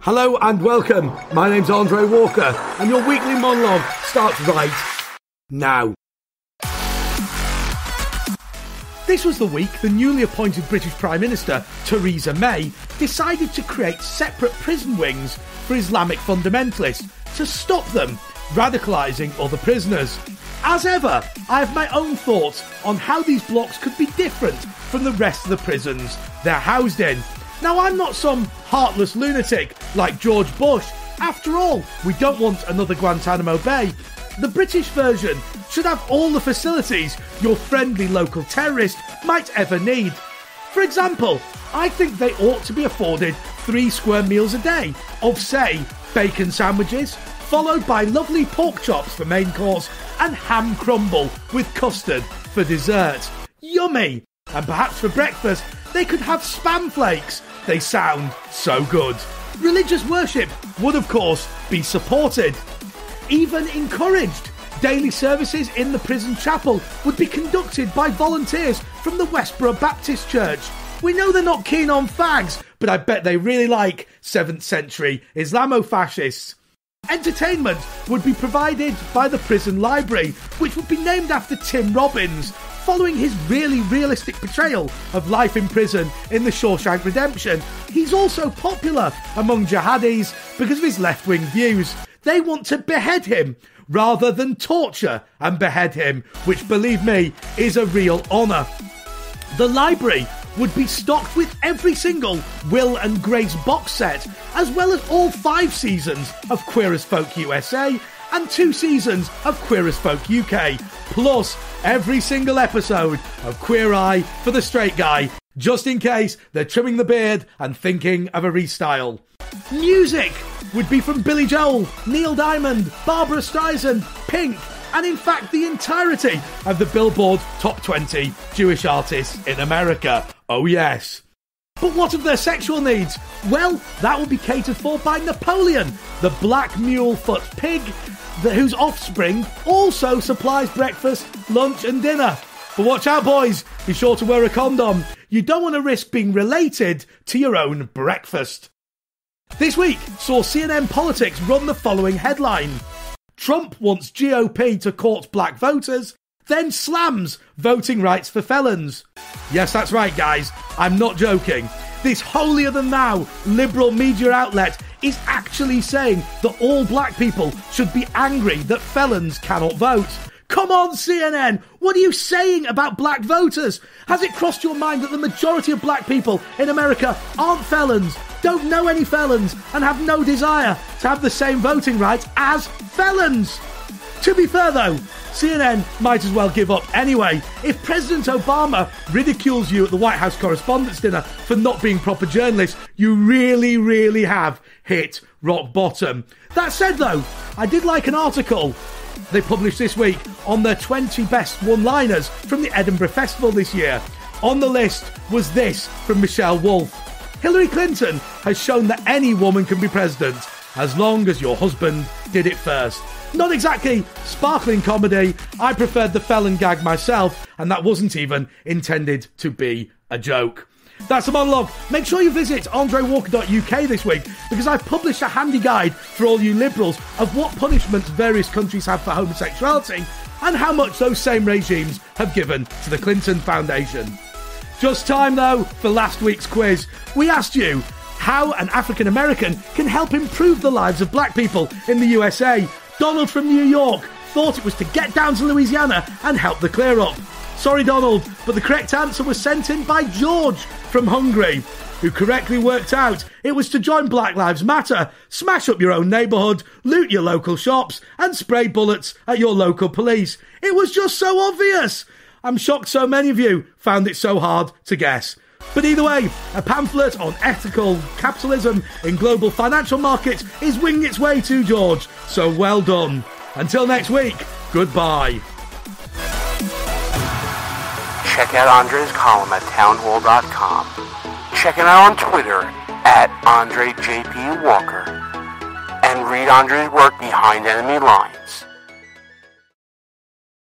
Hello and welcome. My name's Andre Walker, and your weekly monologue starts right now. This was the week the newly appointed British Prime Minister, Theresa May, decided to create separate prison wings for Islamic fundamentalists to stop them radicalising other prisoners. As ever, I have my own thoughts on how these blocks could be different from the rest of the prisons they're housed in. Now, I'm not some heartless lunatic like George Bush. After all, we don't want another Guantanamo Bay. The British version should have all the facilities your friendly local terrorist might ever need. For example, I think they ought to be afforded 3 square meals a day of, say, bacon sandwiches, followed by lovely pork chops for main course and ham crumble with custard for dessert. Yummy! And perhaps for breakfast, they could have spam flakes. They sound so good. Religious worship would, of course, be supported, even encouraged. Daily services in the prison chapel would be conducted by volunteers from the Westboro Baptist Church. We know they're not keen on fags, but I bet they really like 7th century Islamofascists. Entertainment would be provided by the prison library, which would be named after Tim Robbins, following his really realistic portrayal of life in prison in The Shawshank Redemption. He's also popular among jihadis because of his left-wing views. They want to behead him rather than torture and behead him, which, believe me, is a real honour. The library would be stocked with every single Will and Grace box set, as well as all 5 seasons of Queer as Folk USA and 2 seasons of Queer as Folk UK, plus every single episode of Queer Eye for the Straight Guy, just in case they're trimming the beard and thinking of a restyle. Music would be from Billy Joel, Neil Diamond, Barbara Streisand, Pink, and in fact the entirety of the Billboard Top 20 Jewish Artists in America. Oh yes. But what of their sexual needs? Well, that will be catered for by Napoleon, the black mule-foot pig, whose offspring also supplies breakfast, lunch and dinner. But watch out, boys, be sure to wear a condom. You don't want to risk being related to your own breakfast. This week saw CNN Politics run the following headline: Trump wants GOP to court black voters, then slams voting rights for felons. Yes, that's right, guys. I'm not joking. This holier-than-thou liberal media outlet is actually saying that all black people should be angry that felons cannot vote. Come on, CNN! What are you saying about black voters? Has it crossed your mind that the majority of black people in America aren't felons, don't know any felons, and have no desire to have the same voting rights as felons? To be fair though, CNN might as well give up anyway. If President Obama ridicules you at the White House Correspondents' Dinner for not being proper journalists, you really, really have hit rock bottom. That said though, I did like an article they published this week on their 20 best one-liners from the Edinburgh Festival this year. On the list was this from Michelle Wolf: Hillary Clinton has shown that any woman can be president as long as your husband did it first. Not exactly sparkling comedy. I preferred the felon gag myself, and that wasn't even intended to be a joke. That's a monologue. Make sure you visit andrewalker.uk this week, because I've published a handy guide for all you liberals of what punishments various countries have for homosexuality and how much those same regimes have given to the Clinton Foundation. Just time though for last week's quiz. We asked you how an African American can help improve the lives of black people in the USA. Donald from New York thought it was to get down to Louisiana and help the clear up. Sorry, Donald, but the correct answer was sent in by George from Hungary, who correctly worked out it was to join Black Lives Matter, smash up your own neighbourhood, loot your local shops, and spray bullets at your local police. It was just so obvious. I'm shocked so many of you found it so hard to guess. But either way, a pamphlet on ethical capitalism in global financial markets is winging its way to George, so well done. Until next week, goodbye. Check out Andre's column at townhall.com. Check him out on Twitter at AndreJPWalker. And read Andre's work behind enemy lines